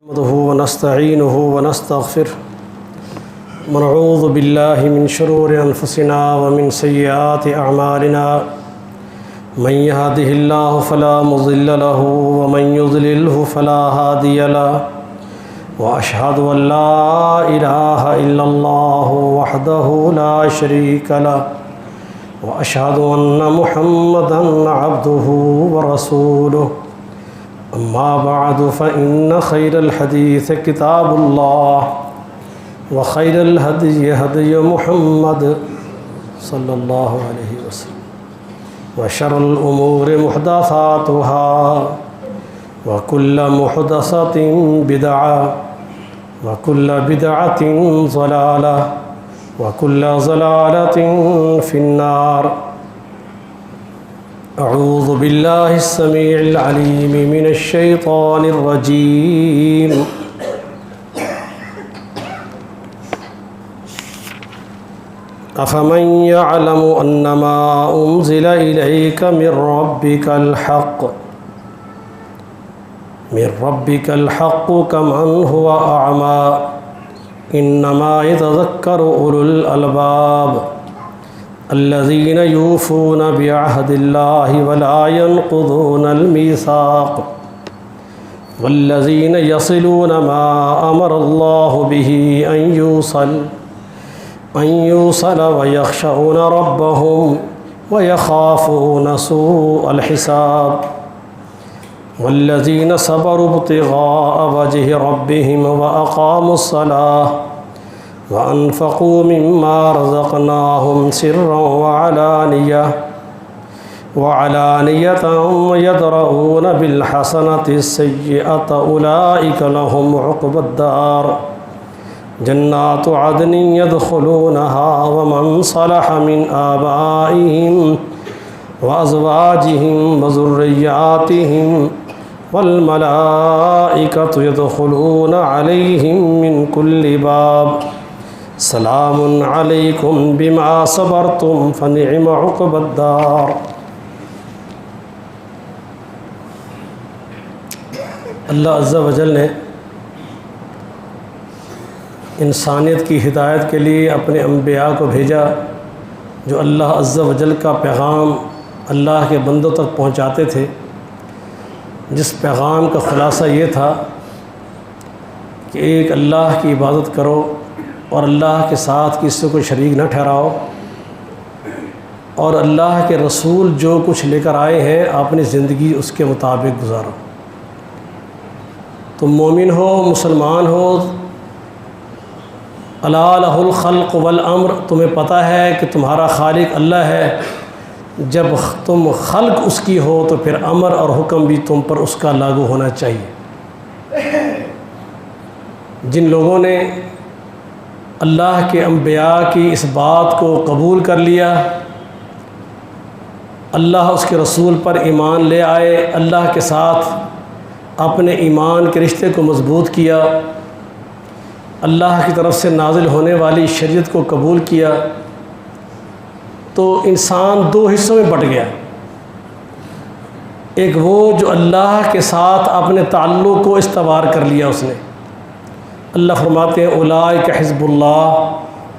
نحمده ونستعينه ونستغفره ونعوذ بالله من شرور أنفسنا ومن سيئات أعمالنا من يهده الله فلا مضل له ومن يضلله فلا هادي له وأشهد أن لا إله إلا الله وحده لا شريك له وأشهد أن محمدًا عبده ورسوله أما بعد فإن خير الحديث كتاب الله وخير الهدي هدي محمد صلى الله عليه وسلم وشر الأمور محدثاتها وكل محدثة بدعة وكل بدعة ضلالة وكل ضلالة في النار. أعوذ بالله السميع العليم من الشيطان الرجيم. أفمن يعلم أنما أنزل إليك من ربك الحق كمن هو أعمى إنما يتذكر أولو الألباب الذين يوفون بعهد الله ولا ينقضون الميثاق والذين يصلون ما أمر الله به أن يوصل ويخشون ربهم ويخافون سوء الحساب والذين صبروا ابتغاء وجه ربهم وأقاموا الصلاة وأنفقوا مما رزقناهم سرا وعلانية يدرؤون بالحسنة السيئة أولئك لهم عقبى الدار جنات عدن يدخلونها ومن صلح من آبائهم وأزواجهم وذرياتهم والملائكة يدخلون عليهم من كل باب سلام علیکم بما صبرتم فنعم عقبى الدار. اللہ عز و جل نے انسانیت کی ہدایت کے لیے اپنے انبیاء کو بھیجا جو اللہ عز و جل کا پیغام اللہ کے بندوں تک پہنچاتے تھے، جس پیغام کا خلاصہ یہ تھا کہ ایک اللہ کی عبادت کرو اور اللہ کے ساتھ کسی کو شریک نہ ٹھہراؤ، اور اللہ کے رسول جو کچھ لے کر آئے ہیں اپنی زندگی اس کے مطابق گزارو. تم مومن ہو، مسلمان ہو، الا لہ الخلق والامر، تمہیں پتہ ہے کہ تمہارا خالق اللہ ہے. جب تم خلق اس کی ہو تو پھر امر اور حکم بھی تم پر اس کا لاگو ہونا چاہیے. جن لوگوں نے اللہ کے انبیاء کی اس بات کو قبول کر لیا، اللہ اس کے رسول پر ایمان لے آئے، اللہ کے ساتھ اپنے ایمان کے رشتے کو مضبوط کیا، اللہ کی طرف سے نازل ہونے والی شریعت کو قبول کیا، تو انسان دو حصوں میں بٹ گیا. ایک وہ جو اللہ کے ساتھ اپنے تعلق کو استوار کر لیا اس نے. اللہ فرماتے ہیں اولئک حزب اللہ،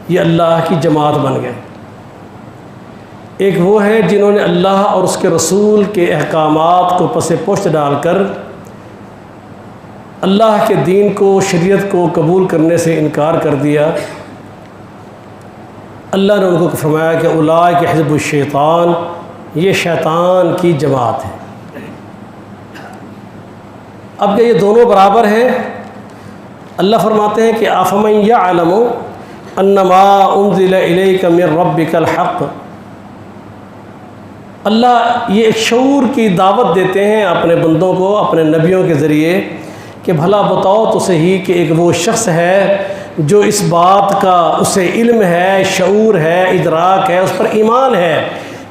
یہ اللہ کی جماعت بن گئے. ایک وہ ہے جنہوں نے اللہ اور اس کے رسول کے احکامات کو پس پشت ڈال کر اللہ کے دین کو، شریعت کو قبول کرنے سے انکار کر دیا. اللہ نے ان کو فرمایا کہ اولئک حزب الشیطان، یہ شیطان کی جماعت ہے. اب کہ یہ دونوں برابر ہیں، اللہ فرماتے ہیں کہ افمن یعلم انما انزل الیک من ربک الحق. اللہ یہ ایک شعور کی دعوت دیتے ہیں اپنے بندوں کو اپنے نبیوں کے ذریعے کہ بھلا بتاؤ تو صحیح کہ ایک وہ شخص ہے جو اس بات کا اسے علم ہے، شعور ہے، ادراک ہے، اس پر ایمان ہے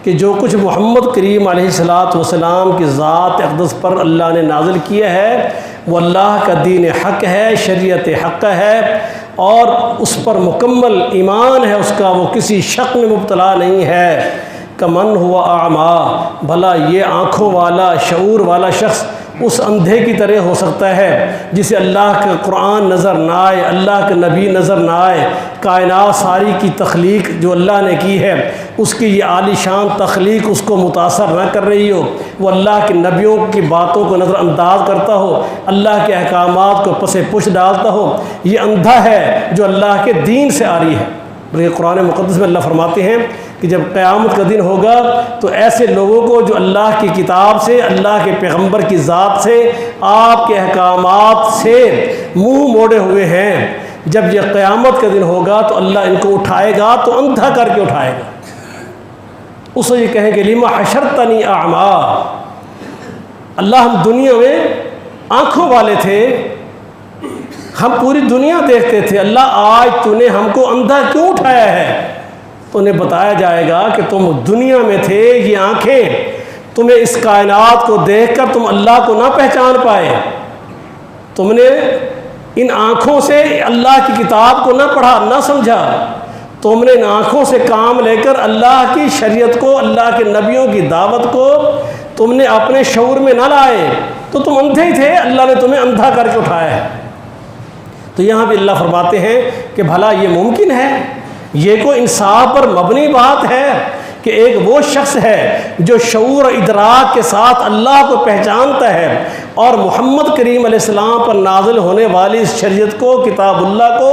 کہ جو کچھ محمد کریم علیہ السلام کی ذات اقدس پر اللہ نے نازل کیا ہے وہ اللہ کا دین حق ہے، شریعت حق ہے، اور اس پر مکمل ایمان ہے اس کا، وہ کسی شک میں مبتلا نہیں ہے. کمن ہوا اعمیٰ، بھلا یہ آنکھوں والا شعور والا شخص اس اندھے کی طرح ہو سکتا ہے جسے اللہ کا قرآن نظر نہ آئے، اللہ کے نبی نظر نہ آئے، کائنات ساری کی تخلیق جو اللہ نے کی ہے اس کی یہ عالی شان تخلیق اس کو متاثر نہ کر رہی ہو، وہ اللہ کے نبیوں کی باتوں کو نظر انداز کرتا ہو، اللہ کے احکامات کو پس پش ڈالتا ہو، یہ اندھا ہے جو اللہ کے دین سے آری ہے۔ بلکہ قرآن مقدس میں اللہ فرماتے ہیں کہ جب قیامت کا دن ہوگا تو ایسے لوگوں کو جو اللہ کی کتاب سے، اللہ کے پیغمبر کی ذات سے، آپ کے احکامات سے منہ موڑے ہوئے ہیں، جب یہ قیامت کا دن ہوگا تو اللہ ان کو اٹھائے گا تو اندھا کر کے اٹھائے گا۔ اس سے یہ کہیں کہ لما حشرتنی اعمیٰ، اللہ ہم دنیا میں آنکھوں والے تھے، ہم پوری دنیا دیکھتے تھے، اللہ آج تو نے ہم کو اندھا کیوں اٹھایا ہے؟ تو انہیں بتایا جائے گا کہ تم دنیا میں تھے، یہ آنکھیں تمہیں اس کائنات کو دیکھ کر تم اللہ کو نہ پہچان پائے، تم نے ان آنکھوں سے اللہ کی کتاب کو نہ پڑھا، نہ سمجھا، تم نے ان آنکھوں سے کام لے کر اللہ کی شریعت کو، اللہ کے نبیوں کی دعوت کو تم نے اپنے شعور میں نہ لائے، تو تم اندھے ہی تھے، اللہ نے تمہیں اندھا کر کے اٹھایا ہے۔ تو یہاں بھی اللہ فرماتے ہیں کہ بھلا یہ ممکن ہے؟ یہ کوئی انصاف پر مبنی بات ہے کہ ایک وہ شخص ہے جو شعور و ادراک کے ساتھ اللہ کو پہچانتا ہے اور محمد کریم علیہ السلام پر نازل ہونے والی اس شریعت کو، کتاب اللہ کو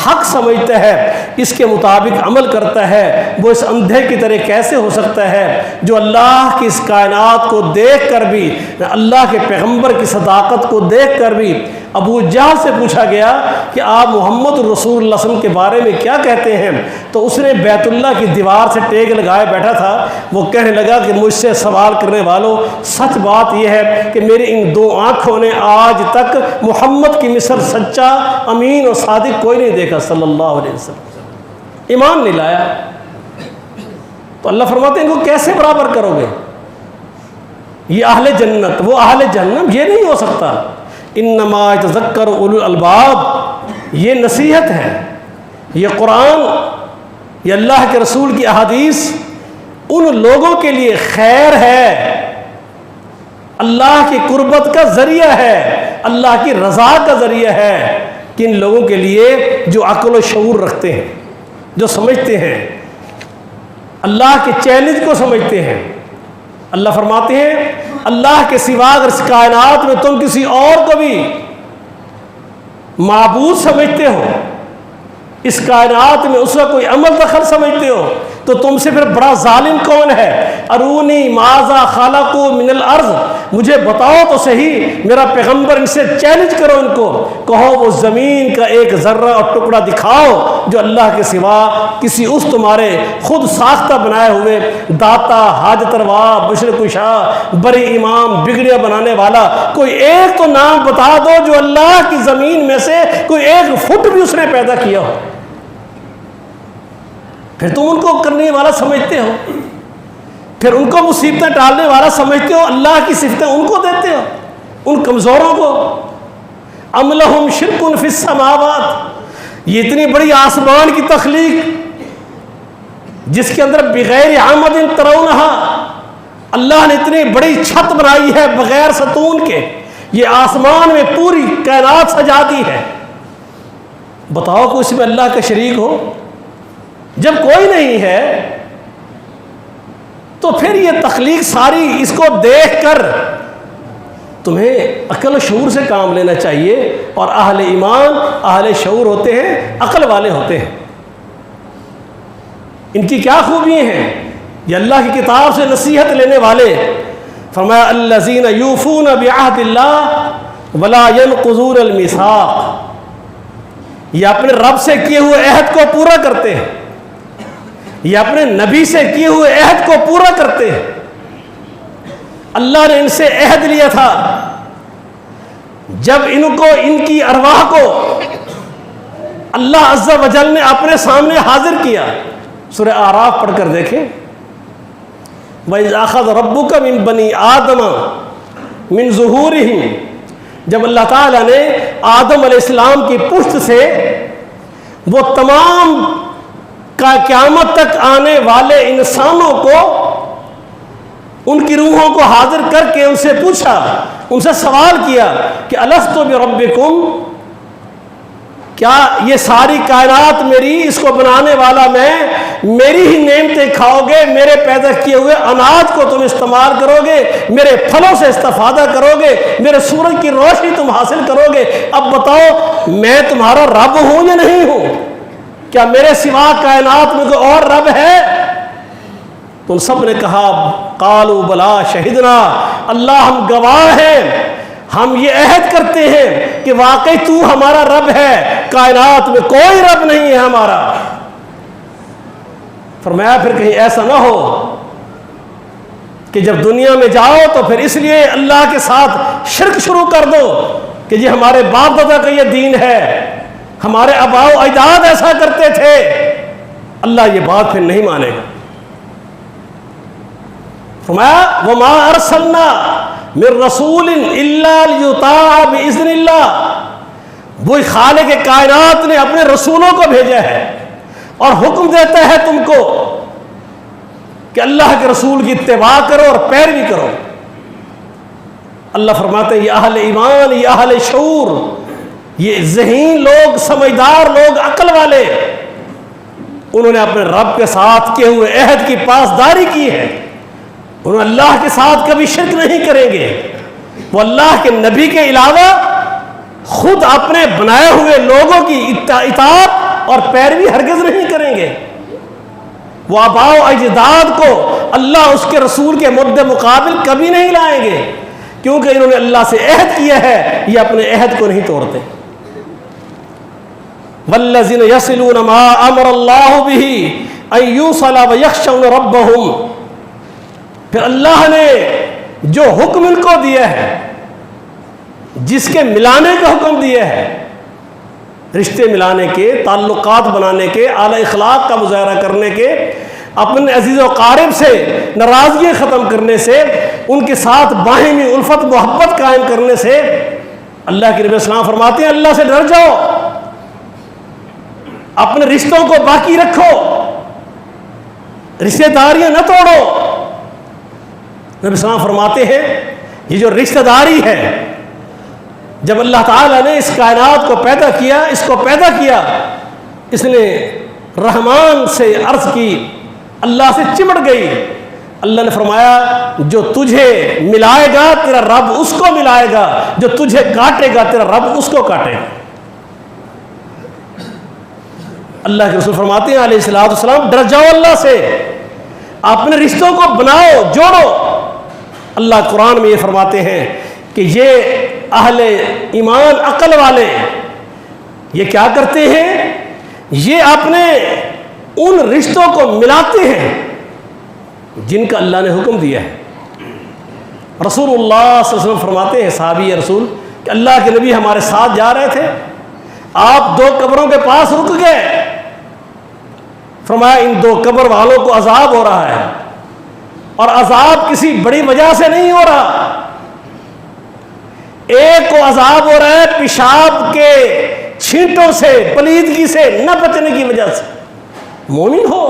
حق سمجھتا ہے، اس کے مطابق عمل کرتا ہے، وہ اس اندھے کی طرح کیسے ہو سکتا ہے جو اللہ کی اس کائنات کو دیکھ کر بھی، اللہ کے پیغمبر کی صداقت کو دیکھ کر بھی ابو جہل سے پوچھا گیا کہ آپ محمد رسول اللہ صلی اللہ علیہ وسلم کے بارے میں کیا کہتے ہیں؟ تو اس نے بیت اللہ کی دیوار سے ٹیک لگائے بیٹھا تھا، وہ کہنے لگا کہ مجھ سے سوال کرنے والوں، سچ بات یہ ہے کہ میری ان دو آنکھوں نے آج تک محمد کی مثل سچا، امین اور صادق کوئی نہیں دیکھا صلی اللہ علیہ وسلم، ایمان نہیں لایا۔ تو اللہ فرماتے ہیں ان کو کیسے برابر کرو گے؟ یہ اہل جنت، وہ اہل جہنم، یہ نہیں ہو سکتا۔ انما یتذکر اولو الالباب، یہ نصیحت ہے، یہ قرآن، یہ اللہ کے رسول کی احادیث ان لوگوں کے لیے خیر ہے، اللہ کی قربت کا ذریعہ ہے، اللہ کی رضا کا ذریعہ ہے، کن لوگوں کے لیے جو عقل و شعور رکھتے ہیں، جو سمجھتے ہیں، اللہ کے چیلنج کو سمجھتے ہیں۔ اللہ فرماتے ہیں اللہ کے سوا اگر اس کائنات میں تم کسی اور کو بھی معبود سمجھتے ہو، اس کائنات میں اس کا کوئی عمل دخل سمجھتے ہو، تو تم سے پھر بڑا ظالم کون ہے؟ ارونی ماذا خلقوا من الارض، مجھے بتاؤ تو صحیح، میرا پیغمبر ان سے چیلنج کرو، ان کو کہو وہ زمین کا ایک ذرہ اور ٹکڑا دکھاؤ جو اللہ کے سوا کسی اس تمہارے خود ساختہ بنائے ہوئے داتا، حاجت روا، بشر کشا، بری امام، بگڑیا بنانے والا کوئی ایک تو نام بتا دو جو اللہ کی زمین میں سے کوئی ایک فٹ بھی اس نے پیدا کیا ہو، پھر تم ان کو کرنے والا سمجھتے ہو، پھر ان کو مصیبتیں ٹالنے والا سمجھتے ہو، اللہ کی صفتیں ان کو دیتے ہو، ان کمزوروں کو۔ ام لہم شرک فی السماوات، یہ اتنی بڑی آسمان کی تخلیق جس کے اندر بغیر عمد ترونہا، اللہ نے اتنی بڑی چھت بنائی ہے بغیر ستون کے، یہ آسمان میں پوری کائنات سجا دی ہے، بتاؤ کہ اس میں اللہ کا شریک ہو؟ جب کوئی نہیں ہے تو پھر یہ تخلیق ساری، اس کو دیکھ کر تمہیں عقل و شعور سے کام لینا چاہیے، اور اہل ایمان اہل شعور ہوتے ہیں، عقل والے ہوتے ہیں۔ ان کی کیا خوبیاں ہیں؟ یہ اللہ کی کتاب سے نصیحت لینے والے، فرمایا الذین یوفون بعہد اللہ ولا ینقضون المیثاق، یہ اپنے رب سے کیے ہوئے عہد کو پورا کرتے ہیں، یہ اپنے نبی سے کیے ہوئے عہد کو پورا کرتے ہیں۔ اللہ نے ان سے عہد لیا تھا جب ان کو، ان کی ارواح کو اللہ عز و جل نے اپنے سامنے حاضر کیا۔ سورہ اعراف پڑھ کر دیکھیں، وَإِذْ أَخَذَ رَبُّكَ مِن بَنِي آدَمَ مِن ظُهُورِهِمْ، جب اللہ تعالیٰ نے آدم علیہ السلام کی پشت سے وہ تمام قیامت تک آنے والے انسانوں کو، ان کی روحوں کو حاضر کر کے ان سے پوچھا ان سے سوال کیا کہ الست بربکم، کیا یہ ساری کائنات میری، اس کو بنانے والا میں، میری ہی نعمتیں کھاؤ گے، میرے پیدا کیے ہوئے اناج کو تم استعمال کرو گے، میرے پھلوں سے استفادہ کرو گے، میرے سورج کی روشنی تم حاصل کرو گے، اب بتاؤ میں تمہارا رب ہوں یا نہیں ہوں؟ کیا میرے سوا کائنات میں کوئی اور رب ہے؟ تو ان سب نے کہا قالوا بلا شہدنا، اللہ ہم گواہ ہیں، ہم یہ عہد کرتے ہیں کہ واقعی تو ہمارا رب ہے، کائنات میں کوئی رب نہیں ہے ہمارا۔ فرمایا پھر کہیں ایسا نہ ہو کہ جب دنیا میں جاؤ تو پھر اس لیے اللہ کے ساتھ شرک شروع کر دو کہ یہ ہمارے باپ دادا کا یہ دین ہے، ہمارے آباء و اجداد ایسا کرتے تھے۔ اللہ یہ بات پھر نہیں مانے گا۔ فرمایا وما ارسلنا من رسول الا لیطاع باذن اللہ، وہی خالق کائنات نے اپنے رسولوں کو بھیجا ہے اور حکم دیتا ہے تم کو کہ اللہ کے رسول کی اتباع کرو اور پیروی کرو۔ اللہ فرماتے ہیں یہ اہل ایمان، یہ اہل شعور، یہ ذہین لوگ، سمجھدار لوگ، عقل والے، انہوں نے اپنے رب کے ساتھ کیے ہوئے عہد کی پاسداری کی ہے، انہوں اللہ کے ساتھ کبھی شرک نہیں کریں گے، وہ اللہ کے نبی کے علاوہ خود اپنے بنائے ہوئے لوگوں کی اطاعت اور پیروی ہرگز نہیں کریں گے، وہ آباء و اجداد کو اللہ اس کے رسول کے مد مقابل کبھی نہیں لائیں گے، کیونکہ انہوں نے اللہ سے عہد کیا ہے، یہ اپنے عہد کو نہیں توڑتے۔ والذین یصلون ما امر اللہ بہ ان یوصل ویخشون ربہم، پھر اللہ نے جو حکم ان کو دیا ہے، جس کے ملانے کا حکم دیا ہے، رشتے ملانے کے، تعلقات بنانے کے، اعلی اخلاق کا مظاہرہ کرنے کے، اپنے عزیز و قارب سے ناراضگی ختم کرنے سے، ان کے ساتھ باہمی الفت محبت قائم کرنے سے، اللہ کے نبی اسلام فرماتے ہیں اللہ سے ڈر جاؤ، اپنے رشتوں کو باقی رکھو، رشتہ داریاں نہ توڑو۔ نبی اسلام فرماتے ہیں یہ جو رشتہ داری ہے، جب اللہ تعالیٰ نے اس کائنات کو پیدا کیا، اس کو پیدا کیا، اس نے رحمان سے عرض کی، اللہ سے چمٹ گئی، اللہ نے فرمایا جو تجھے ملائے گا تیرا رب اس کو ملائے گا، جو تجھے کاٹے گا تیرا رب اس کو کاٹے گا۔ اللہ کے رسول فرماتے ہیں علیہ الصلوۃ والسلام ڈر جاؤ اللہ سے، اپنے رشتوں کو بناؤ، جوڑو۔ اللہ قرآن میں یہ فرماتے ہیں کہ یہ اہل ایمان عقل والے یہ کیا کرتے ہیں، یہ اپنے ان رشتوں کو ملاتے ہیں جن کا اللہ نے حکم دیا ہے۔ رسول اللہ صلی اللہ علیہ وسلم فرماتے ہیں صحابی رسول کہ اللہ کے نبی ہمارے ساتھ جا رہے تھے، آپ 2 قبروں کے پاس رک گئے، فرمایا ان 2 قبر والوں کو عذاب ہو رہا ہے، اور عذاب کسی بڑی وجہ سے نہیں ہو رہا، ایک کو عذاب ہو رہا ہے پیشاب کے چھینٹوں سے، پلیدگی سے نہ بچنے کی وجہ سے۔ مومن ہو،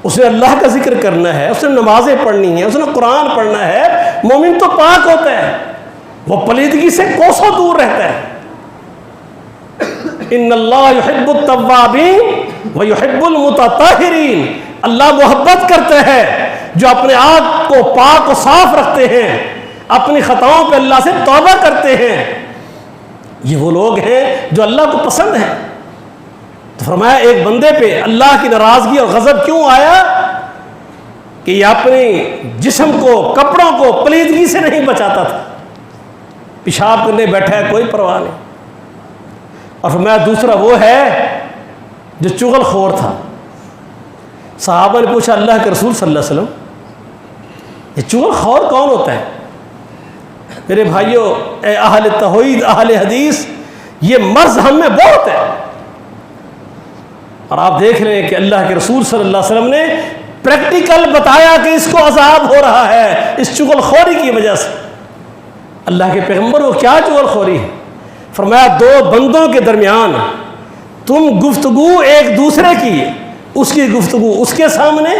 اس نے اللہ کا ذکر کرنا ہے، اس نے نمازیں پڑھنی ہیں، اس نے قرآن پڑھنا ہے، مومن تو پاک ہوتا ہے، وہ پلیدگی سے کوسوں دور رہتا ہے۔ ان اللہ یحب التوابین ویحب المتطہرین، اللہ محبت کرتا ہے جو اپنے آپ کو پاک و صاف رکھتے ہیں، اپنی خطاؤں پہ اللہ سے توبہ کرتے ہیں، یہ وہ لوگ ہیں جو اللہ کو پسند ہیں۔ تو فرمایا ایک بندے پہ اللہ کی ناراضگی اور غضب کیوں آیا کہ یہ اپنی جسم کو، کپڑوں کو پلیدگی سے نہیں بچاتا تھا، پیشاب کرنے بیٹھا ہے کوئی پرواہ نہیں۔ اور فرمایا دوسرا وہ ہے جو چغل خور تھا۔ صحابہ نے پوچھا اللہ کے رسول صلی اللہ علیہ وسلم یہ چغل خور کون ہوتا ہے؟ میرے بھائیوں، اے اہل توحید، اہل حدیث، یہ مرض ہم میں بہت ہے، اور آپ دیکھ رہے ہیں کہ اللہ کے رسول صلی اللہ علیہ وسلم نے پریکٹیکل بتایا کہ اس کو عذاب ہو رہا ہے اس چغل خوری کی وجہ سے۔ اللہ کے پیغمبر وہ کیا چغل خوری ہے؟ فرمایا 2 بندوں کے درمیان تم گفتگو ایک دوسرے کی، اس کی گفتگو اس کے سامنے،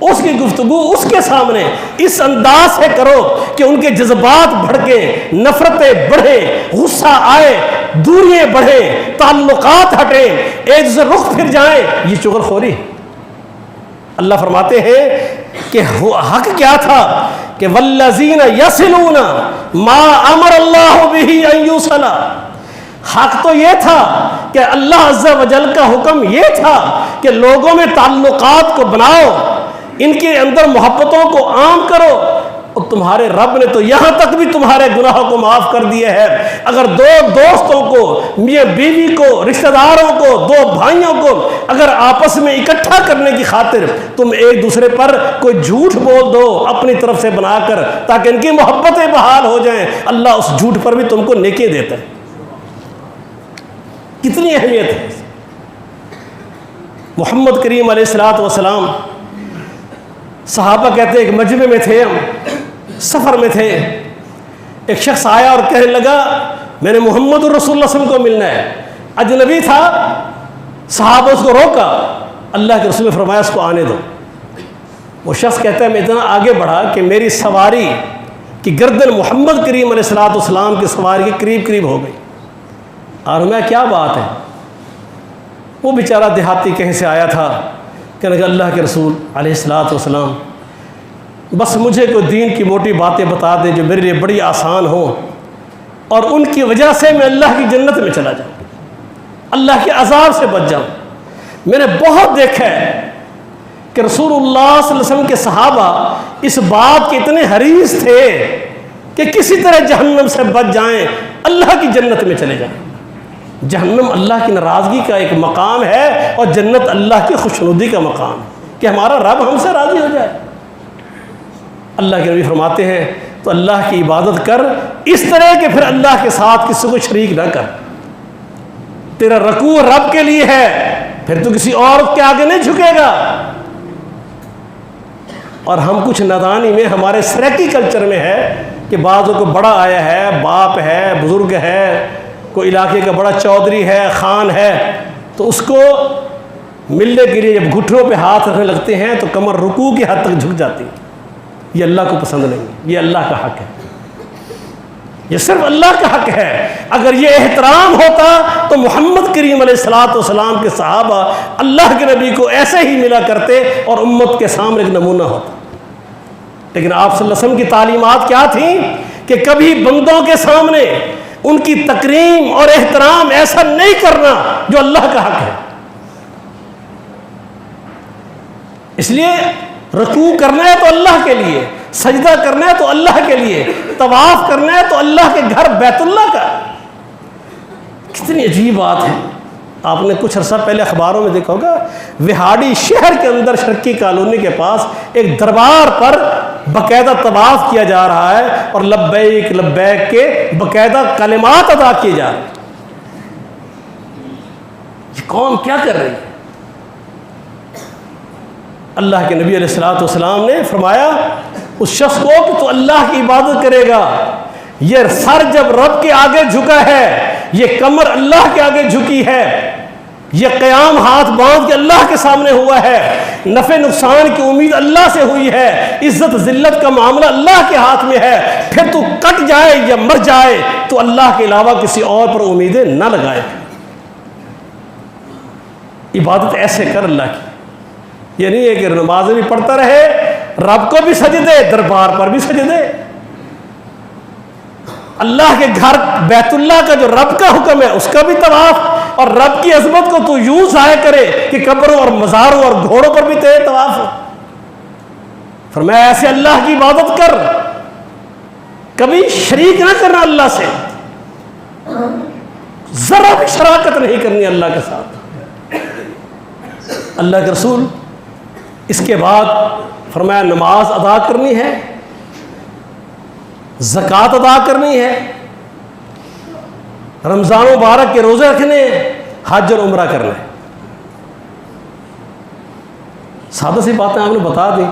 اس کی گفتگو اس کے سامنے، اس انداز سے کرو کہ ان کے جذبات بھڑکیں، نفرتیں بڑھیں، غصہ آئے، دوریاں بڑھیں، تعلقات ہٹیں، ایک دوسرے رخ پھر جائیں، یہ چغلخوری ہے۔ اللہ فرماتے ہیں کہ حق کیا تھا کہ والذین یصلون ما امر اللہ بہ ان یوصل، حق تو یہ تھا کہ اللہ عز و جل کا حکم یہ تھا کہ لوگوں میں تعلقات کو بناؤ، ان کے اندر محبتوں کو عام کرو، اور تمہارے رب نے تو یہاں تک بھی تمہارے گناہوں کو معاف کر دیا ہے۔ اگر دو دوستوں کو، میاں بیوی کو، رشتہ داروں کو، دو بھائیوں کو اگر آپس میں اکٹھا کرنے کی خاطر تم ایک دوسرے پر کوئی جھوٹ بول دو اپنی طرف سے بنا کر تاکہ ان کی محبتیں بحال ہو جائیں، اللہ اس جھوٹ پر بھی تم کو نیکی دیتا ہے۔ کتنی اہمیت ہے۔ محمد کریم علیہ الصلوۃ والسلام، صحابہ کہتے ہیں ایک مجمع میں تھے، ہم سفر میں تھے، ایک شخص آیا اور کہنے لگا میں نے محمد الرسول اللہ صلی اللہ علیہ وسلم کو ملنا ہے۔ اجنبی تھا، صحابہ اس کو روکا، اللہ کے رسول نے فرمایا اس کو آنے دو۔ وہ شخص کہتا ہے میں اتنا آگے بڑھا کہ میری سواری کی گردن محمد کریم علیہ الصلوۃ والسلام کی سواری کے قریب قریب ہو گئی، اور میں کیا بات ہے؟ وہ بیچارہ دیہاتی کہیں سے آیا تھا، کہنے لگا اللہ کے رسول علیہ الصلوۃ والسلام بس مجھے کوئی دین کی موٹی باتیں بتا دیں جو میرے لیے بڑی آسان ہوں، اور ان کی وجہ سے میں اللہ کی جنت میں چلا جاؤں، اللہ کے عذاب سے بچ جاؤں۔ میں نے بہت دیکھا ہے کہ رسول اللہ صلی اللہ علیہ وسلم کے صحابہ اس بات کے اتنے حریص تھے کہ کسی طرح جہنم سے بچ جائیں، اللہ کی جنت میں چلے جائیں۔ جہنم اللہ کی ناراضگی کا ایک مقام ہے اور جنت اللہ کی خوشنودی کا مقام ہے کہ ہمارا رب ہم سے راضی ہو جائے۔ اللہ کے نبی فرماتے ہیں تو اللہ کی عبادت کر اس طرح کہ پھر اللہ کے ساتھ کسی کو شریک نہ کر۔ تیرا رکوع رب کے لیے ہے، پھر تو کسی اور کے آگے نہیں جھکے گا۔ اور ہم کچھ نادانی میں، ہمارے سریکی کلچر میں ہے کہ بعضوں کو بڑا آیا ہے، باپ ہے، بزرگ ہے، کوئی علاقے کا بڑا چودھری ہے، خان ہے، تو اس کو ملنے کے لیے جب گھٹنوں پہ ہاتھ رکھنے لگتے ہیں تو کمر رکوع کی حد تک جھک جاتی ہے۔ یہ اللہ کو پسند نہیں، یہ اللہ کا حق ہے، یہ صرف اللہ کا حق ہے۔ اگر یہ احترام ہوتا تو محمد کریم علیہ الصلوۃ والسلام کے صحابہ اللہ کے نبی کو ایسے ہی ملا کرتے اور امت کے سامنے ایک نمونہ ہوتا۔ لیکن آپ صلی اللہ علیہ وسلم کی تعلیمات کیا تھیں کہ کبھی بندوں کے سامنے ان کی تکریم اور احترام ایسا نہیں کرنا جو اللہ کا حق ہے۔ اس لیے رکوع کرنا ہے تو اللہ کے لیے، سجدہ کرنا ہے تو اللہ کے لیے، طواف کرنا ہے تو اللہ کے گھر بیت اللہ کا۔ کتنی عجیب بات ہے۔ آپ نے کچھ عرصہ پہلے اخباروں میں دیکھا ہوگا، وہاڑی شہر کے اندر شرقی کالونی کے پاس ایک دربار پر باقاعدہ طواف کیا جا رہا ہے اور لبیک لبیک کے باقاعدہ کلمات ادا کیے جا رہے ہیں۔ یہ قوم کیا کر رہی ہے؟ اللہ کے نبی علیہ الصلوۃ والسلام نے فرمایا اس شخص کو کہ تو اللہ کی عبادت کرے گا، یہ سر جب رب کے آگے جھکا ہے، یہ کمر اللہ کے آگے جھکی ہے، یہ قیام ہاتھ باندھ کے اللہ کے سامنے ہوا ہے، نفع نقصان کی امید اللہ سے ہوئی ہے، عزت ذلت کا معاملہ اللہ کے ہاتھ میں ہے، پھر تو کٹ جائے یا مر جائے تو اللہ کے علاوہ کسی اور پر امیدیں نہ لگائے۔ عبادت ایسے کر اللہ کی، یہ نہیں ہے کہ نماز بھی پڑھتا رہے، رب کو بھی سجدے، دربار پر بھی سجدے۔ اللہ کے گھر بیت اللہ کا جو رب کا حکم ہے اس کا بھی طواف، اور رب کی عظمت کو تو یوں ظاہر کرے کہ قبروں اور مزاروں اور گھوڑوں پر بھی تیرے طواف ہو۔ فرمایا ایسے اللہ کی عبادت کر، کبھی شریک نہ کرنا اللہ سے، ذرا بھی شراکت نہیں کرنی اللہ کے ساتھ۔ اللہ کے رسول اس کے بعد فرمایا نماز ادا کرنی ہے، زکوٰۃ ادا کرنی ہے، رمضان مبارک کے روزے رکھنے ہیں، حج اور عمرہ کرنا ہے۔ سادہ سی باتیں آپ نے بتا دی۔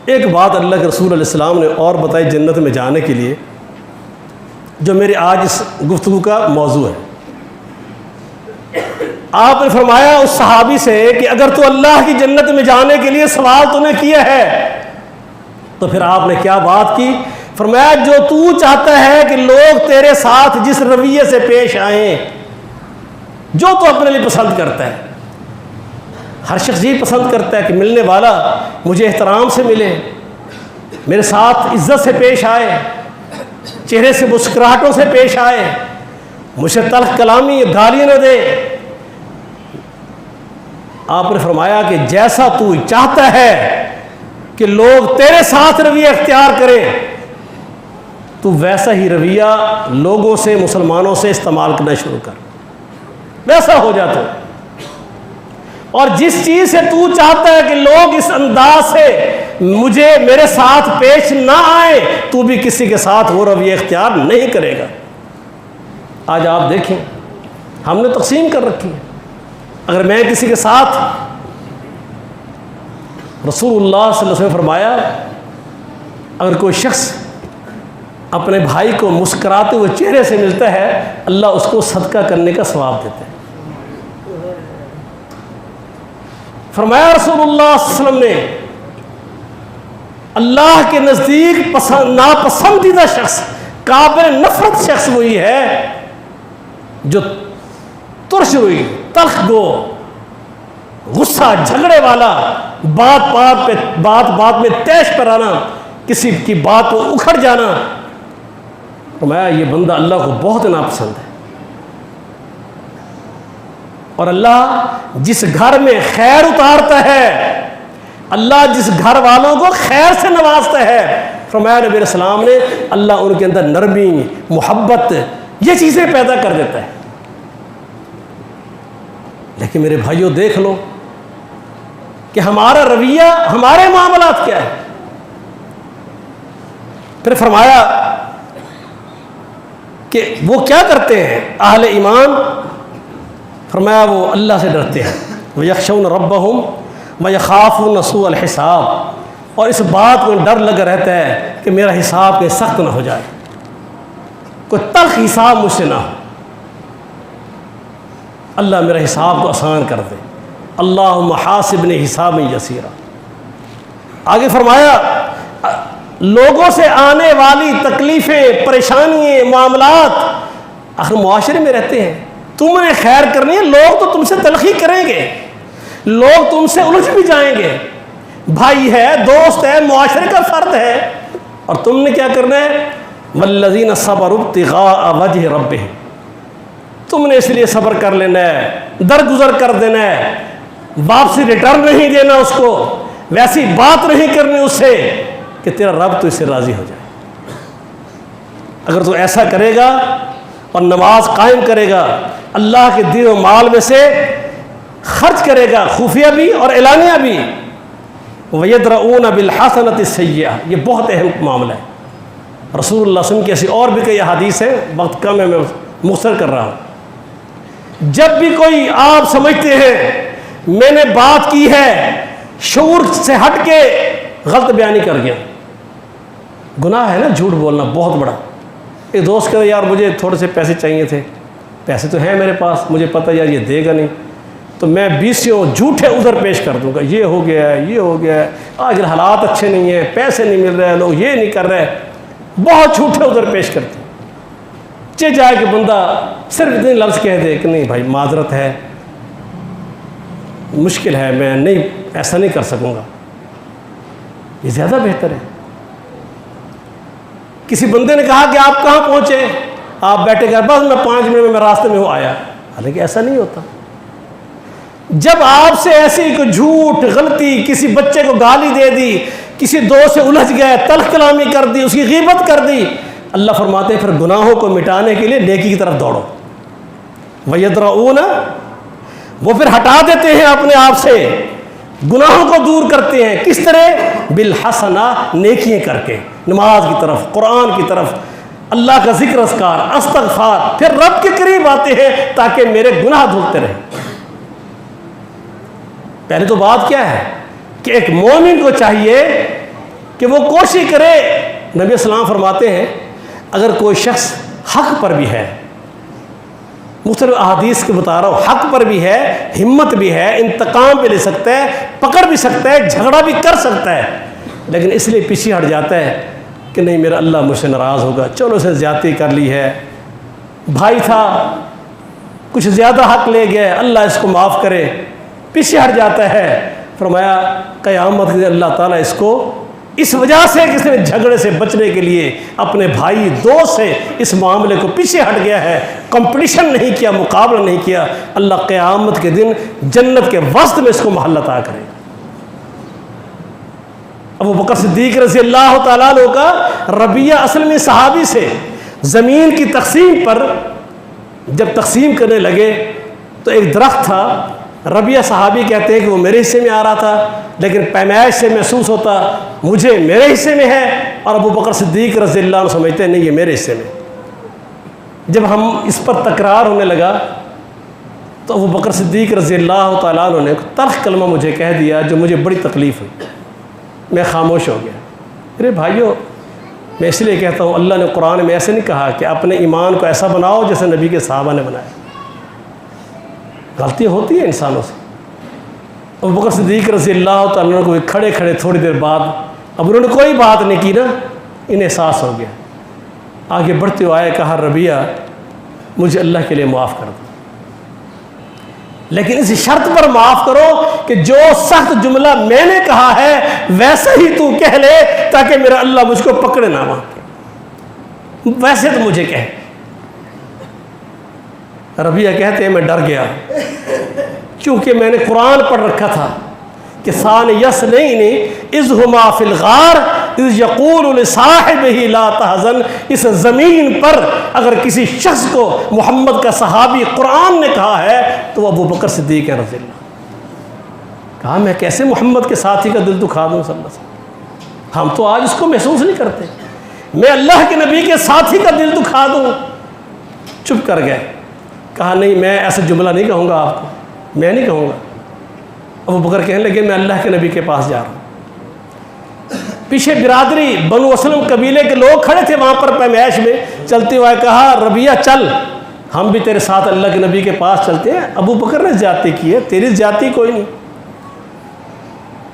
ایک بات اللہ کے رسول علیہ السلام نے اور بتائی جنت میں جانے کے لیے، جو میرے آج اس گفتگو کا موضوع ہے۔ آپ نے فرمایا اس صحابی سے کہ اگر تو اللہ کی جنت میں جانے کے لیے سوال تو نے کیا ہے، تو پھر آپ نے کیا بات کی؟ فرمایا جو تو چاہتا ہے کہ لوگ تیرے ساتھ جس رویے سے پیش آئیں، جو تو اپنے لیے پسند کرتا ہے، ہر شخص یہ پسند کرتا ہے کہ ملنے والا مجھے احترام سے ملے، میرے ساتھ عزت سے پیش آئے، چہرے سے مسکراہٹوں سے پیش آئے، مجھے تلخ کلامی گالیاں نہ دے۔ آپ نے فرمایا کہ جیسا تو چاہتا ہے کہ لوگ تیرے ساتھ رویہ اختیار کریں، تو ویسا ہی رویہ لوگوں سے، مسلمانوں سے استعمال کرنا شروع کر، ویسا ہو جاتا۔ اور جس چیز سے تو چاہتا ہے کہ لوگ اس انداز سے میرے ساتھ پیش نہ آئے، تو بھی کسی کے ساتھ وہ رویہ اختیار نہیں کرے گا۔ آج آپ دیکھیں ہم نے تقسیم کر رکھی ہے۔ اگر میں کسی کے ساتھ، رسول اللہ صلی اللہ علیہ وسلم نے فرمایا اگر کوئی شخص اپنے بھائی کو مسکراتے ہوئے چہرے سے ملتا ہے، اللہ اس کو صدقہ کرنے کا ثواب دیتا ہے۔ فرمایا رسول اللہ صلی اللہ علیہ وسلم نے اللہ کے نزدیک ناپسندیدہ شخص، قابل نفرت شخص وہی ہے جو ترش ہوئی، تلخ گو، غصہ، جھگڑے والا، بات میں تیش پر آنا، کسی کی بات کو اکھڑ جانا۔ فرمایا یہ بندہ اللہ کو بہت ناپسند ہے۔ اور اللہ جس گھر میں خیر اتارتا ہے، اللہ جس گھر والوں کو خیر سے نوازتا ہے، فرمایا نبی علیہ السلام نے، اللہ ان کے اندر نرمی، محبت، یہ چیزیں پیدا کر دیتا ہے۔ لیکن میرے بھائیوں دیکھ لو کہ ہمارا رویہ، ہمارے معاملات کیا ہے۔ پھر فرمایا کہ وہ کیا کرتے ہیں اہل ایمان، فرمایا وہ اللہ سے ڈرتے ہیں، وَيَخْشَوْنَ رَبَّهُمْ وَيَخَافُونَ سُوءَ الْحِسَابِ، اور اس بات کو ڈر لگا رہتا ہے کہ میرا حساب کوئی سخت نہ ہو جائے، کوئی تلخ حساب مجھ سے نہ ہو، اللہ میرا حساب کو آسان کر دے، اللہم حاسبنی حسابا یسیرا۔ آگے فرمایا لوگوں سے آنے والی تکلیفیں، پریشانیاں، معاملات، آخر معاشرے میں رہتے ہیں، تم نے خیر کرنی ہے، لوگ تو تم سے تلخی کریں گے، لوگ تم سے الجھ بھی جائیں گے، بھائی ہے، دوست ہے، معاشرے کا فرد ہے، اور تم نے کیا کرنا ہے، والذین صبروا ابتغاء وجہ ربہم، تم نے اس لیے صبر کر لینا ہے، درگزر کر دینا ہے، واپسی ریٹرن نہیں دینا اس کو، ویسی بات نہیں کرنی اس سے کہ تیرا رب تو اس سے راضی ہو جائے۔ اگر تو ایسا کرے گا اور نماز قائم کرے گا، اللہ کے دین و مال میں سے خرچ کرے گا، خفیہ بھی اور اعلانیہ بھی، وَيَدْرَؤُونَ بِالْحَسَنَةِ السَّيِّئَةِ، یہ بہت اہم معاملہ ہے۔ رسول اللہ صلی اللہ علیہ وسلم کی ایسی اور بھی کئی احادیث ہیں، وقت کم ہے، میں مختصر کر رہا ہوں۔ جب بھی کوئی آپ سمجھتے ہیں میں نے بات کی ہے، شعور سے ہٹ کے غلط بیانی کر گیا، گناہ ہے نا جھوٹ بولنا بہت بڑا۔ ایک دوست کہتا یار مجھے تھوڑے سے پیسے چاہیے تھے، پیسے تو ہیں میرے پاس، مجھے پتہ یار یہ دے گا نہیں، تو میں 20 جھوٹے ادھر پیش کر دوں گا، یہ ہو گیا ہے، یہ ہو گیا ہے، آج حالات اچھے نہیں ہیں، پیسے نہیں مل رہے، لوگ یہ نہیں کر رہے، بہت جھوٹے ادھر پیش کرتے ہیں۔ چہ جائے کہ بندہ صرف اتنے لفظ کہہ دے کہ نہیں بھائی معذرت ہے، مشکل ہے، میں نہیں ایسا نہیں کر سکوں گا، یہ زیادہ بہتر ہے۔ کسی بندے نے کہا کہ آپ کہاں پہنچے، آپ بیٹھے گئے، بس میں 5 منٹ میں راستے میں ہوں آیا، حالانکہ ایسا نہیں ہوتا۔ جب آپ سے ایسی کوئی جھوٹ، غلطی، کسی بچے کو گالی دے دی، کسی دوست سے الجھ گئے، تلخ کلامی کر دی، اس کی غیبت کر دی، اللہ فرماتے ہیں پھر گناہوں کو مٹانے کے لیے نیکی کی طرف دوڑو، وَيَدْرَؤُونَ، وہ پھر ہٹا دیتے ہیں اپنے آپ سے، گناہوں کو دور کرتے ہیں، کس طرح، بالحسنہ، نیکیاں کر کے، نماز کی طرف، قرآن کی طرف، اللہ کا ذکر اذکار، استغفار، پھر رب کے قریب آتے ہیں تاکہ میرے گناہ دھلتے رہیں۔ پہلے تو بات کیا ہے کہ ایک مومن کو چاہیے کہ وہ کوشش کرے، نبی السلام فرماتے ہیں اگر کوئی شخص حق پر بھی ہے، مختلف احادیث کے بتا رہا ہوں، حق پر بھی ہے، ہمت بھی ہے، انتقام بھی لے سکتا ہے، پکڑ بھی سکتا ہے، جھگڑا بھی کر سکتا ہے، لیکن اس لیے پیچھے ہٹ جاتا ہے کہ نہیں میرا اللہ مجھ سے ناراض ہوگا، چلو اسے زیادتی کر لی ہے، بھائی تھا کچھ زیادہ حق لے گیا، اللہ اس کو معاف کرے، پیچھے ہٹ جاتا ہے۔ فرمایا قیامت کے اللہ تعالیٰ اس کو اس وجہ سے کہ اس نے جھگڑے سے بچنے کے لیے اپنے بھائی دوست سے اس معاملے کو پیچھے ہٹ گیا ہے، کمپٹیشن نہیں کیا، مقابلہ نہیں کیا، اللہ قیامت کے دن جنت کے وسط میں اس کو محل عطا کرے گا۔ ابو بکر صدیق رضی اللہ تعالیٰ عنہ کا ربیہ اصل میں صحابی سے زمین کی تقسیم پر جب تقسیم کرنے لگے تو ایک درخت تھا، ربیہ صحابی کہتے ہیں کہ وہ میرے حصے میں آ رہا تھا، لیکن پیمائش سے محسوس ہوتا مجھے میرے حصے میں ہے، اور ابو بکر صدیق رضی اللہ عنہ سمجھتے ہیں نہیں یہ میرے حصے میں۔ جب ہم اس پر تکرار ہونے لگا تو ابو بکر صدیق رضی اللہ تعالیٰ عنہ نے تلخ کلمہ مجھے کہہ دیا جو مجھے بڑی تکلیف ہوئی، میں خاموش ہو گیا۔ میرے بھائیوں، میں اس لیے کہتا ہوں اللہ نے قرآن میں ایسے نہیں کہا کہ اپنے ایمان کو ایسا بناؤ جیسے نبی کے صحابہ نے بنایا۔ غلطی ہوتی ہے انسانوں سے۔ ابو بکر صدیق رضی اللہ تعالیٰ عنہ کو کھڑے کھڑے تھوڑی دیر بعد، اب انہوں نے کوئی بات نہیں کی نا، انہیں احساس ہو گیا، آگے بڑھتے ہوئے آئے، کہا ربیہ مجھے اللہ کے لیے معاف کر دو، لیکن اس شرط پر معاف کرو کہ جو سخت جملہ میں نے کہا ہے ویسا ہی تو کہہ لے تاکہ میرا اللہ مجھ کو پکڑے نہ وہاں پہ، ویسے تو مجھے کہے۔ ربیہ کہتے ہیں میں ڈر گیا کیونکہ میں نے قرآن پڑھ رکھا تھا کہ ثانی یسنین اذ ہما فی الغار اذ یقول لصاحبہ لا تحزن۔ اس زمین پر اگر کسی شخص کو محمد کا صحابی قرآن نے کہا ہے تو وہ ابو بکر صدیق رضی اللہ۔ کہا میں کیسے محمد کے ساتھی کا دل دکھا دوں صلی اللہ علیہ وسلم، ہم تو آج اس کو محسوس نہیں کرتے، میں اللہ کے نبی کے ساتھی کا دل دکھا دوں۔ چپ کر گئے، کہا نہیں میں ایسا جملہ نہیں کہوں گا آپ کو، میں نہیں کہوں گا۔ ابو بکر کہنے لگے میں اللہ کے نبی کے پاس جا رہا ہوں۔ پیچھے برادری بنو اسلم قبیلے کے لوگ کھڑے تھے وہاں پر پیمائش میں، چلتے ہوئے کہا ربیہ چل ہم بھی تیرے ساتھ اللہ کے نبی کے پاس چلتے ہیں، ابو بکر نے زیادتی کی ہے، تیری زیادتی کوئی نہیں۔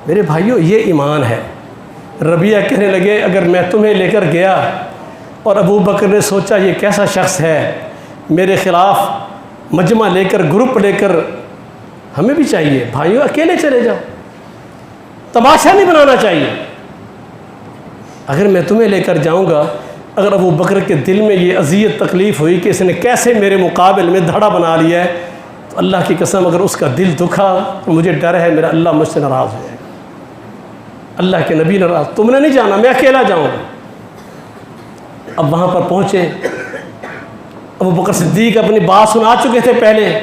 میرے بھائیوں یہ ایمان ہے۔ ربیہ کہنے لگے اگر میں تمہیں لے کر گیا اور ابو بکر نے سوچا یہ کیسا شخص ہے میرے خلاف مجمع لے کر گروپ لے کر، ہمیں بھی چاہیے بھائیوں اکیلے چلے جاؤ، تماشا نہیں بنانا چاہیے۔ اگر میں تمہیں لے کر جاؤں گا، اگر ابو بکر کے دل میں یہ اذیت تکلیف ہوئی کہ اس نے کیسے میرے مقابل میں دھڑا بنا لیا ہے، تو اللہ کی قسم اگر اس کا دل دکھا تو مجھے ڈر ہے میرا اللہ مجھ سے ناراض ہو جائے گا، اللہ کے نبی ناراض، تم نے نہیں جانا میں اکیلا جاؤں گا۔ اب وہاں پر پہنچے، ابو بکر صدیق اپنی بات سنا چکے تھے پہلے،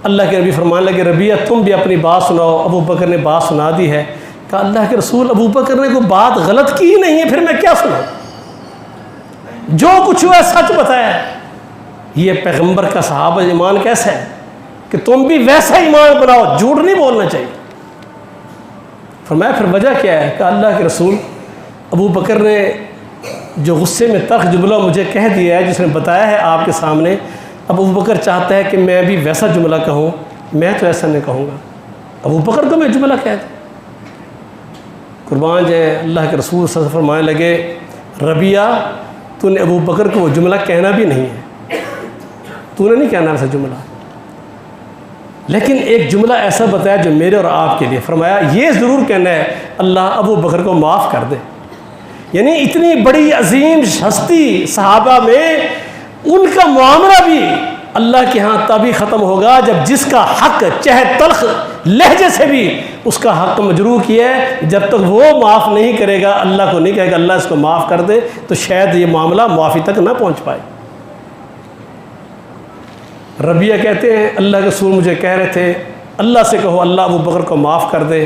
اللہ کے نبی فرمانے لگے ربیہ تم بھی اپنی بات سناؤ۔ ابو بکر نے بات سنا دی ہے، کہا اللہ کے رسول ابو بکر نے کوئی بات غلط کی ہی نہیں ہے، پھر میں کیا سناؤں، جو کچھ ہوا سچ بتایا۔ یہ پیغمبر کا صحابہ ایمان کیسا ہے کہ تم بھی ویسا ایمان بناؤ، جھوٹ نہیں بولنا چاہیے۔ فرمایا پھر وجہ کیا ہے؟ کہ اللہ کے رسول ابو بکر نے جو غصے میں تلخ جملہ مجھے کہہ دیا ہے، جس نے بتایا ہے آپ کے سامنے، اب ابو بکر چاہتا ہے کہ میں بھی ویسا جملہ کہوں، میں تو ایسا نہیں کہوں گا۔ ابو بکر کو میں جملہ کہہ دوں، قربان جائے اللہ کے رسول صلی اللہ علیہ وسلم فرمانے لگے ربیہ تو نے ابو بکر کو وہ جملہ کہنا بھی نہیں ہے، تو نے نہیں کہنا ایسا جملہ، لیکن ایک جملہ ایسا بتایا جو میرے اور آپ کے لیے۔ فرمایا یہ ضرور کہنا ہے اللہ ابو بکر کو معاف کر دے۔ یعنی اتنی بڑی عظیم ہستی صحابہ میں ان کا معاملہ بھی اللہ کے ہاں تبھی ختم ہوگا جب جس کا حق چاہے تلخ لہجے سے بھی اس کا حق مجروح کیا ہے، جب تک وہ معاف نہیں کرے گا، اللہ کو نہیں کہے گا اللہ اس کو معاف کر دے، تو شاید یہ معاملہ معافی تک نہ پہنچ پائے۔ ربیہ کہتے ہیں اللہ کے رسول مجھے کہہ رہے تھے اللہ سے کہو اللہ ابو بکر کو معاف کر دے۔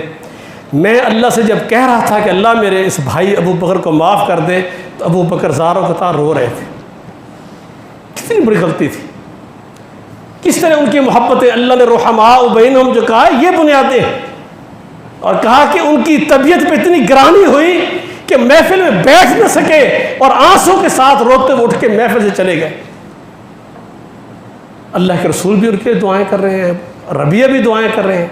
میں اللہ سے جب کہہ رہا تھا کہ اللہ میرے اس بھائی ابو بکر کو معاف کر دے، تو ابو بکر زار و قطار رو رہے تھے۔ کتنی بڑی غلطی تھی، کس طرح ان کی محبتیں اللہ نے رحماء بینہم جو کہا یہ بنیادیں، اور کہا کہ ان کی طبیعت پہ اتنی گرانی ہوئی کہ محفل میں بیٹھ نہ سکے اور آنسوں کے ساتھ روتے ہوئے اٹھ کے محفل سے چلے گئے۔ اللہ کے رسول بھی ان کے دعائیں کر رہے ہیں، ربیہ بھی دعائیں کر رہے ہیں۔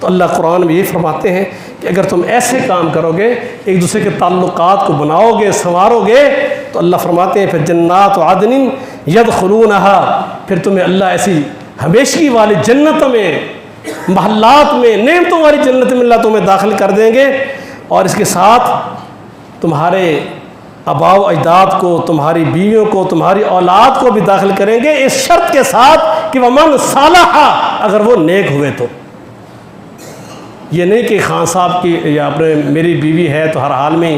تو اللہ قرآن میں یہ فرماتے ہیں کہ اگر تم ایسے کام کرو گے، ایک دوسرے کے تعلقات کو بناؤ گے، سنوارو گے، تو اللہ فرماتے ہیں پھر جنات عدن یدخلونہا، پھر تمہیں اللہ ایسی ہمیشگی والی جنتوں میں، محلات میں، نعمتوں والی جنت میں اللہ تمہیں داخل کر دیں گے، اور اس کے ساتھ تمہارے آباء و اجداد کو، تمہاری بیویوں کو، تمہاری اولاد کو بھی داخل کریں گے، اس شرط کے ساتھ کہ ومن صالح، اگر وہ نیک ہوئے تو۔ یہ نہیں کہ خان صاحب کی یا اپنے میری بیوی ہے تو ہر حال میں،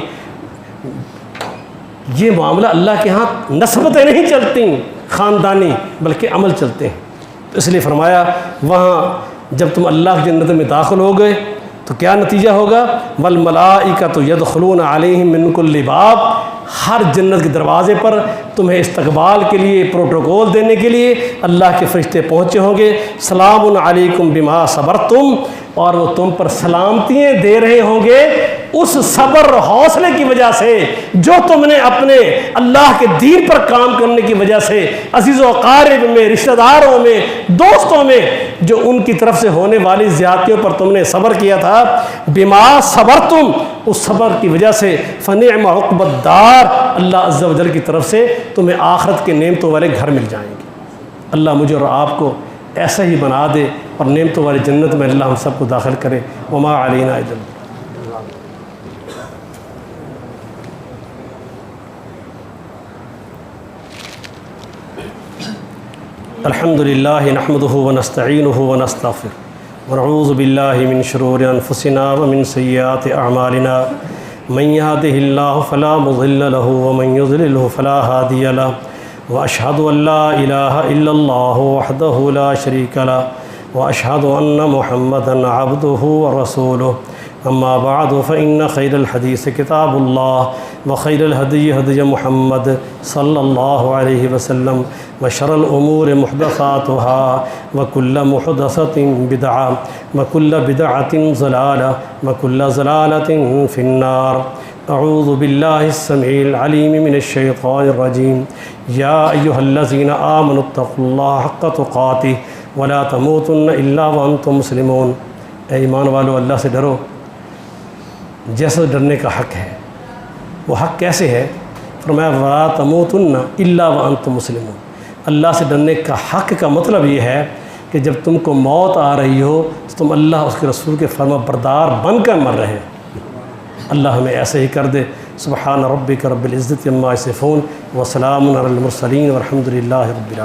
یہ معاملہ اللہ کے ہاں نسبتیں نہیں چلتی خاندانی، بلکہ عمل چلتے ہیں۔ تو اس لیے فرمایا وہاں جب تم اللہ کی جنت میں داخل ہو گئے تو کیا نتیجہ ہوگا؟ والملائکۃ یدخلون علیہم من کل باب، ہر جنت کے دروازے پر تمہیں استقبال کے لیے، پروٹوکول دینے کے لیے اللہ کے فرشتے پہنچے ہوں گے، سلام علیکم بما صبرتم، اور وہ تم پر سلامتیاں دے رہے ہوں گے اس صبر اور حوصلے کی وجہ سے جو تم نے اپنے اللہ کے دین پر کام کرنے کی وجہ سے عزیز و اقارب میں، رشتہ داروں میں، دوستوں میں جو ان کی طرف سے ہونے والی زیادتیوں پر تم نے صبر کیا تھا، بما صبرتم، اس صبر کی وجہ سے فنعم عقبی الدار، اللہ عز و جل کی طرف سے تمہیں آخرت کے نعمتوں والے گھر مل جائیں گے۔ اللہ مجھے اور آپ کو ایسا ہی بنا دے اور نعمتوں والی جنت میں اللہ ہم سب کو داخل کرے۔ وما علینا الا البلاغ۔ الحمد للہ نحمدہ ونستعینہ ونستغفرہ ونعوذ باللہ من شرور انفسنا ومن سیئات اعمالنا من یہدہ اللہ فلا مضل لہ ومن یضللہ فلا ہادی لہ واشہد ان لا الہ الا اللہ وحدہ لا شریک لہ واشہد ان محمدا عبدہ ورسولہ اما بعد فإن خیر الحدیث کتاب اللہ وخیر الہدی ہدی محمد صلی اللہ علیہ وسلم وشر الامور محدثاتها وکل محدثۃ بدعہ وکل بدعۃ ضلالہ وکل ضلالۃ فی النار۔ اعوذ باللہ السمیع العلیم من الشیطان الرجیم۔ یا ایہا الذین آمنوا اتقوا اللہ حق تقاتہ ولا تموتن الا وانتم مسلمون۔ اے ایمان والو، اللہ سے ڈرو جیسا ڈرنے کا حق ہے۔ وہ حق کیسے ہے؟ فرمایا ولا تموتن الا وانتم مسلمون۔ اللہ سے ڈرنے کا حق کا مطلب یہ ہے کہ جب تم کو موت آ رہی ہو تو تم اللہ اس کے رسول کے فرما بردار بن کر مر رہے ہیں۔ اللہ ہمیں ایسے ہی کر دے۔ سبحان ربک رب العزت عما یصفون وسلام علی المرسلین والحمد للہ رب العالمین۔